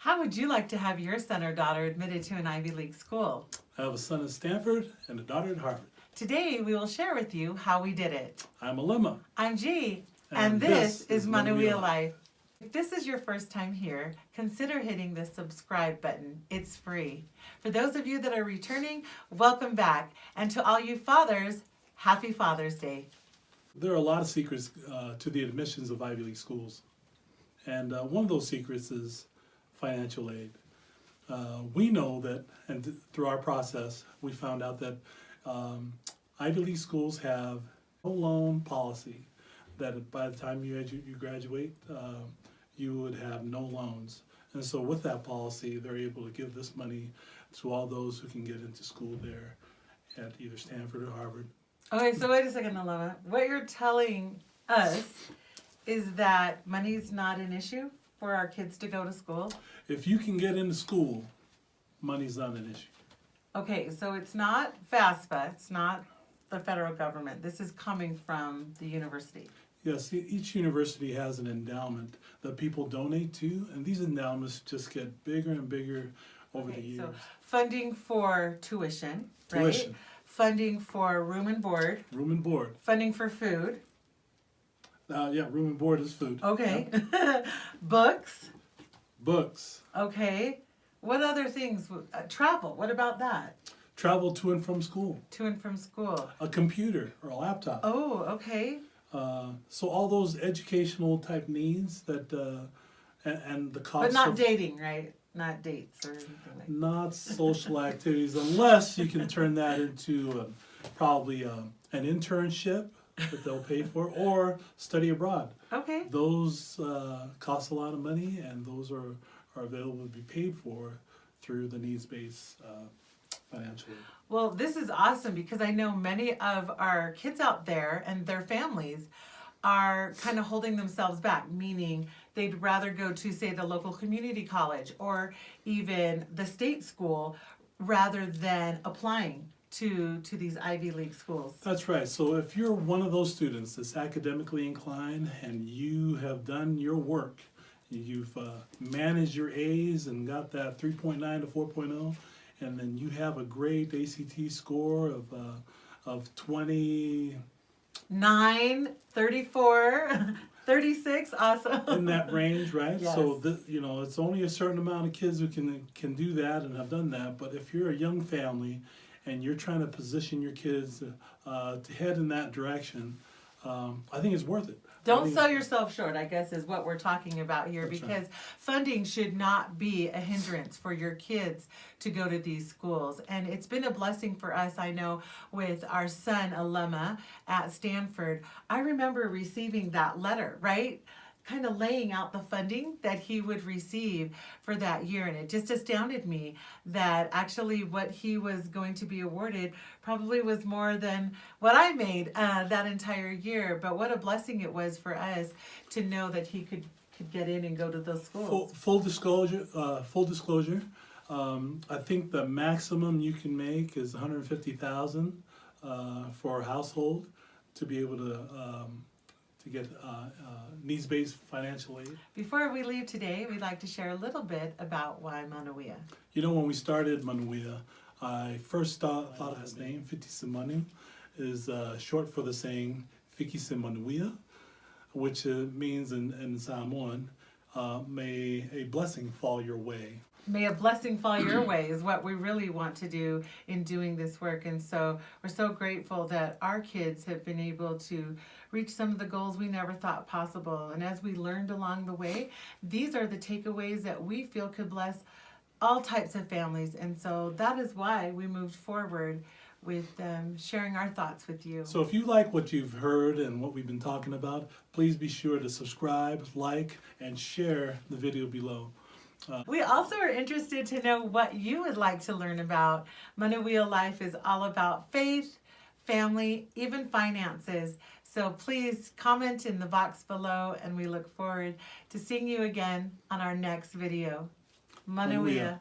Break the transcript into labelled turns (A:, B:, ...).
A: How would you like to have your son or daughter admitted to an Ivy League school?
B: I have a son at Stanford and a daughter at Harvard.
A: Today we will share with you how we did it.
B: I'm Alema.
A: I'm G, and this is Manuia Life. If this is your first time here, consider hitting the subscribe button. It's free. For those of you that are returning, welcome back. And to all you fathers, happy Father's Day.
B: There are a lot of secrets to the admissions of Ivy League schools. And one of those secrets is financial aid. We know that, and through our process, we found out that Ivy League schools have no loan policy, that by the time you graduate, you would have no loans. And so with that policy, they're able to give this money to all those who can get into school there at either Stanford or Harvard.
A: Okay, so wait a second, Alema. What you're telling us is that money's not an issue for our kids to go to school?
B: If you can get into school, money's not an issue.
A: Okay, so it's not FAFSA, it's not the federal government. This is coming from the university.
B: Yes, each university has an endowment that people donate to, and these endowments just get bigger and bigger over the years.
A: So funding for tuition, right?
B: Tuition.
A: Funding for room and board.
B: Room and board.
A: Funding for food.
B: Yeah, room and board is food.
A: Okay.
B: Yep.
A: Books.
B: Books.
A: Okay. What other things? Travel. What about that?
B: Travel to and from school.
A: To and from school.
B: A computer or a laptop.
A: Oh, okay.
B: So all those educational type needs that, and the cost.
A: But not dating, right? Not dates or anything like that.
B: Not social activities, unless you can turn that into probably an internship that they'll pay for, or study abroad.
A: Okay.
B: Those cost a lot of money, and those are available to be paid for through the needs-based financial aid.
A: Well, this is awesome because I know many of our kids out there and their families are kind of holding themselves back, meaning they'd rather go to, say, the local community college or even the state school rather than applying to these Ivy League schools.
B: That's right. So if you're one of those students that's academically inclined and you have done your work, you've managed your A's and got that 3.9 to 4.0, and then you have a great ACT score of 20...
A: 9, 34, 36, awesome.
B: In that range, right?
A: Yes.
B: So it's only a certain amount of kids who can do that and have done that. But if you're a young family and you're trying to position your kids to head in that direction, I think it's worth it.
A: Don't sell yourself short, I guess, is what we're talking about here,
B: That's
A: because
B: right.
A: funding should not be a hindrance for your kids to go to these schools. And it's been a blessing for us, I know, with our son, Alema, at Stanford. I remember receiving that letter, right? Kind of laying out the funding that he would receive for that year. And it just astounded me that actually what he was going to be awarded probably was more than what I made that entire year. But what a blessing it was for us to know that he could get in and go to those schools.
B: Full disclosure, I think the maximum you can make is $150,000 for a household to be able to get needs-based financial aid.
A: Before we leave today, we'd like to share a little bit about why Manuia.
B: You know, when we started Manuia, I first thought of his name, Fitisemanu, is short for the saying Fitisemanu, which means in Samoan, may a blessing fall your way.
A: May a blessing fall your way is what we really want to do in doing this work. And so we're so grateful that our kids have been able to reach some of the goals we never thought possible. And as we learned along the way, these are the takeaways that we feel could bless all types of families. And so that is why we moved forward with sharing our thoughts with you.
B: So if you like what you've heard and what we've been talking about, please be sure to subscribe, like, and share the video below.
A: We also are interested to know what you would like to learn about. Manuia Life is all about faith, family, even finances. So please comment in the box below, and we look forward to seeing you again on our next video. Manuia.